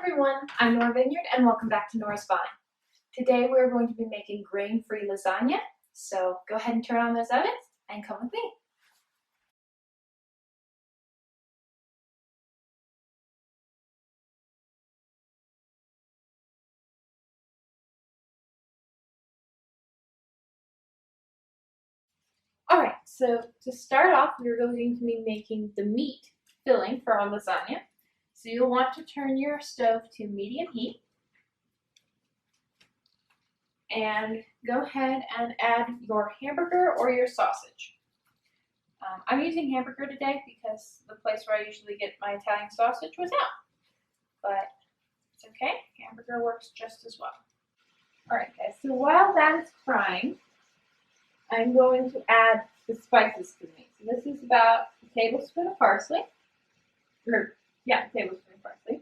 everyone, I'm Nora and welcome back to Nora's Vine. Today we're going to be making grain-free lasagna, so go ahead and turn on those ovens and come with me. Alright, so to start off, we're going to be making the meat filling for our lasagna. So you'll want to turn your stove to medium heat and go ahead and add your hamburger or your sausage. I'm using hamburger today because the place where I usually get my Italian sausage was out, but it's okay, hamburger works just as well. Alright guys, so while that is frying, I'm going to add the spices to me. So this is about a tablespoon of parsley, a tablespoon of parsley,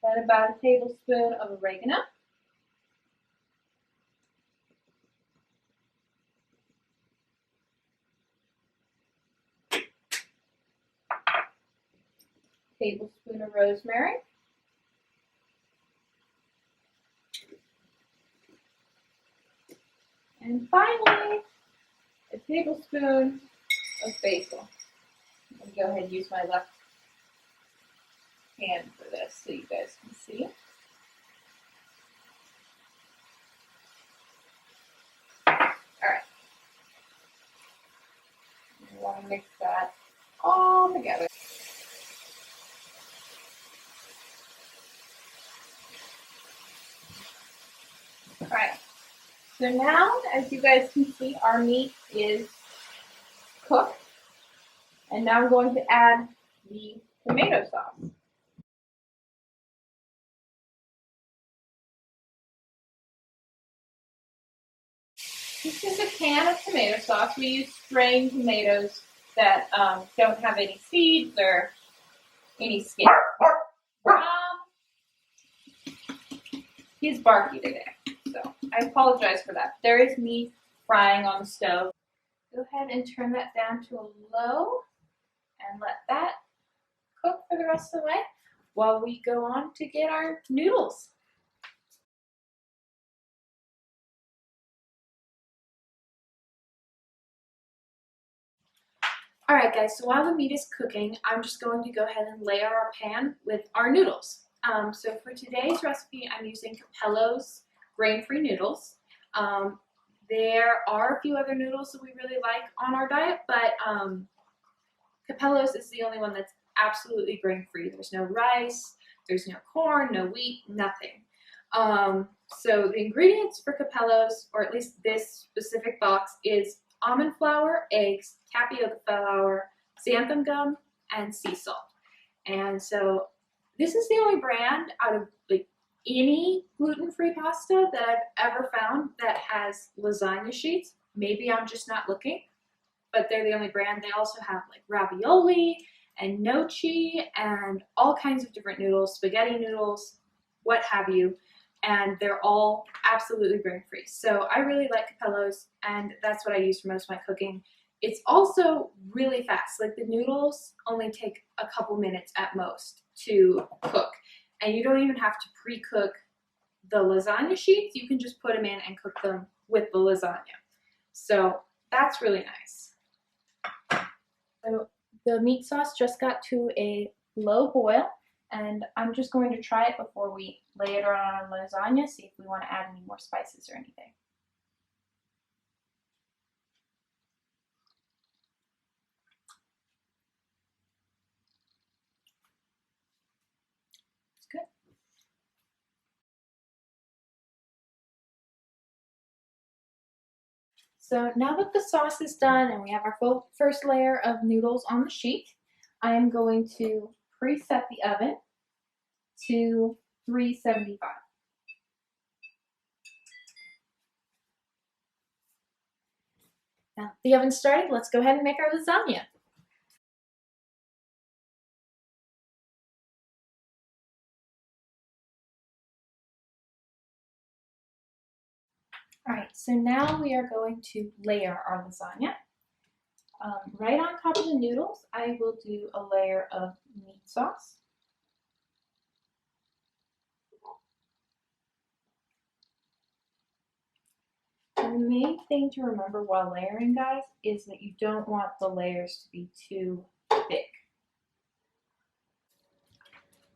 then about a tablespoon of oregano, tablespoon of rosemary, and finally a tablespoon of basil. I'm going to go ahead and use my left hand for this so you guys can see. Alright. You want to mix that all together. Alright, so now as you guys can see, our meat is cooked. And now I'm going to add the tomato sauce. This is a can of tomato sauce. We use strained tomatoes that don't have any seeds or any skin. He's barky today, so I apologize for that. There is meat frying on the stove. Go ahead and turn that down to a low and let that cook for the rest of the way while we go on to get our noodles. Alright guys, so while the meat is cooking, I'm just going to go ahead and layer our pan with our noodles. So for today's recipe, I'm using Cappello's grain-free noodles. There are a few other noodles that we really like on our diet, but Cappello's is the only one that's absolutely grain-free. There's no rice, there's no corn, no wheat, nothing. So the ingredients for Cappello's, or at least this specific box, is almond flour, eggs, tapioca flour, xanthan gum, and sea salt. And so this is the only brand out of like any gluten-free pasta that I've ever found that has lasagna sheets. Maybe I'm just not looking, but they're the only brand. They also have like ravioli and gnocchi and all kinds of different noodles, spaghetti noodles, what have you, and they're all absolutely grain-free. So I really like Cappello's, and that's what I use for most of my cooking. It's also really fast. Like the noodles only take a couple minutes at most to cook, and you don't even have to pre-cook the lasagna sheets. You can just put them in and cook them with the lasagna. So that's really nice. So the meat sauce just got to a low boil, and I'm just going to try it before we lay it on our lasagna, see if we want to add any more spices or anything. It's good. So now that the sauce is done and we have our full first layer of noodles on the sheet, I am going to preset the oven to 375. Now the oven's started, let's go ahead and make our lasagna. Alright, so now we are going to layer our lasagna. Right on top of the noodles, I will do a layer of meat sauce. And the main thing to remember while layering, guys, is that you don't want the layers to be too thick.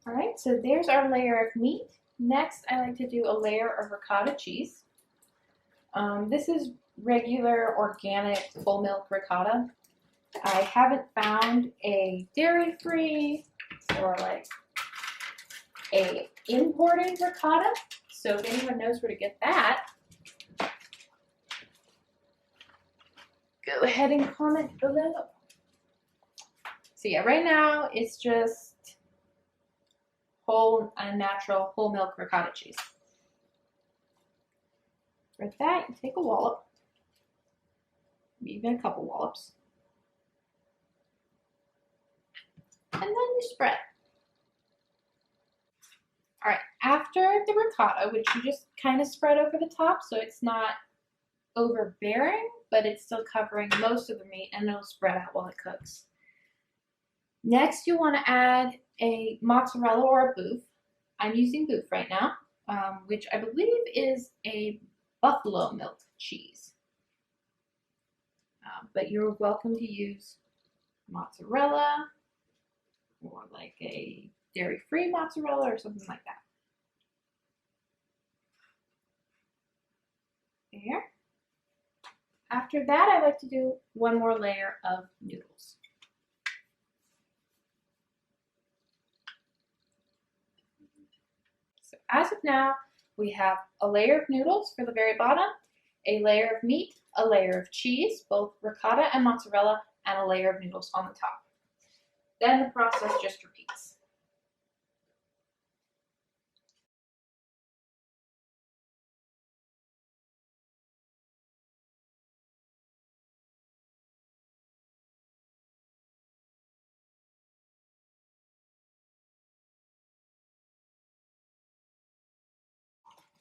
All right, so there's our layer of meat. Next, I like to do a layer of ricotta cheese. This is regular organic whole milk ricotta. I haven't found a dairy-free or like a imported ricotta, so if anyone knows where to get that, go ahead and comment below. So yeah, right now it's just whole and natural whole milk ricotta cheese. For that, you take a wallop, even a couple wallops, and then you spread. All right, after the ricotta, which you just kind of spread over the top so it's not overbearing, but it's still covering most of the meat and it'll spread out while it cooks. Next, you want to add a mozzarella or a bouffe. I'm using bouffe right now, which I believe is a buffalo milk cheese. But you're welcome to use mozzarella or like a dairy-free mozzarella or something like that. There. After that, I like to do one more layer of noodles. So as of now, we have a layer of noodles for the very bottom, a layer of meat, a layer of cheese, both ricotta and mozzarella, and a layer of noodles on the top. Then the process just repeats.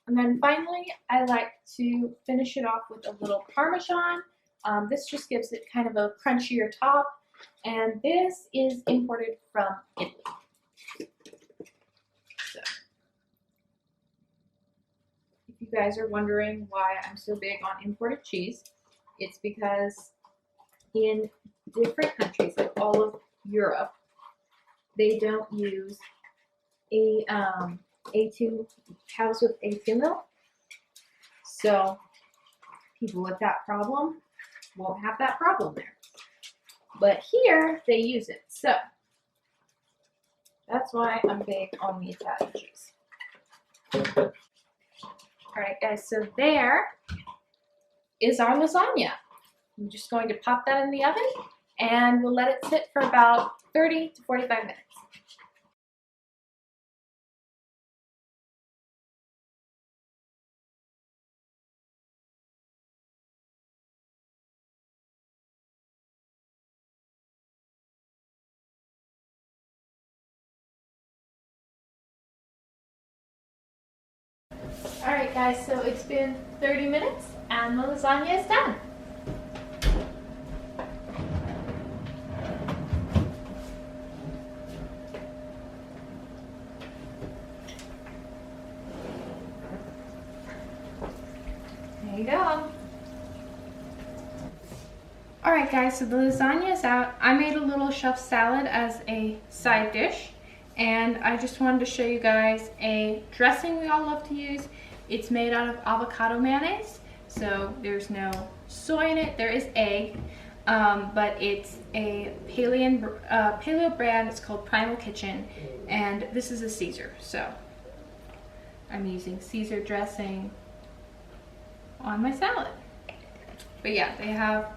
And then finally, I like to finish it off with a little Parmesan. This just gives it kind of a crunchier top. And this is imported from Italy. So, if you guys are wondering why I'm so big on imported cheese, it's because in different countries, like all of Europe, they don't use A2 cows with A2 milk. So people with that problem won't have that problem there. But here they use it. So that's why I'm big on the Italian cheese. Alright guys, so there is our lasagna. I'm just going to pop that in the oven and we'll let it sit for about 30 to 45 minutes. Alright guys, so it's been 30 minutes and the lasagna is done. There you go. Alright guys, so the lasagna is out. I made a little chef salad as a side dish. And I just wanted to show you guys a dressing we all love to use. It's made out of avocado mayonnaise, so there's no soy in it. There is egg, but it's a Paleo brand. It's called Primal Kitchen, and this is a Caesar. So I'm using Caesar dressing on my salad. But yeah, they have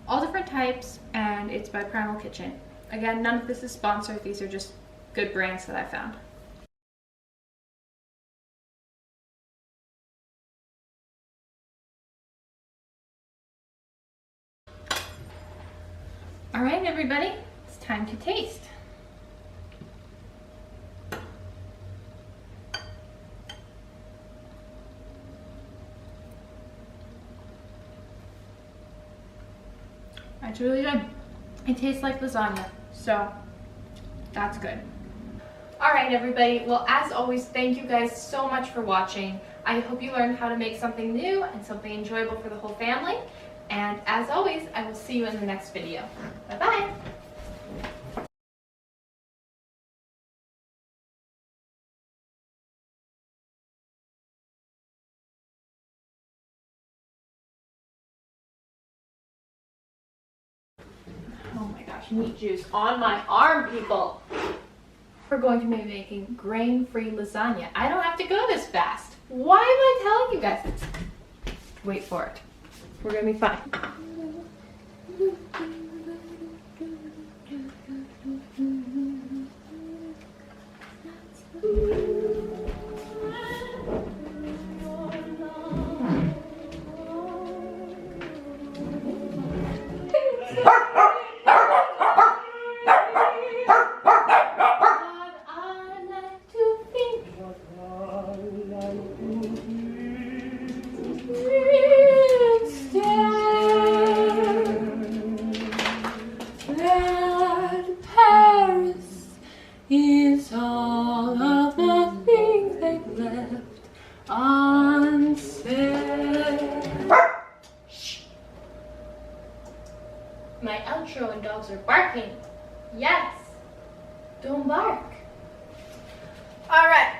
all different types, and it's by Primal Kitchen. Again, none of this is sponsored. These are just good brands that I found. All right, everybody, it's time to taste. It's really good. It tastes like lasagna, so that's good. All right, everybody. Well, as always, thank you guys so much for watching. I hope you learned how to make something new and something enjoyable for the whole family. And as always, I will see you in the next video. Bye-bye! Oh my gosh, meat juice on my arm, people! We're going to be making grain-free lasagna. I don't have to go this fast. Why am I telling you guys this? Wait for it. We're gonna be fine. Is all of the things they've left unsaid. Shh. My outro and dogs are barking. Yes. Don't bark. All right.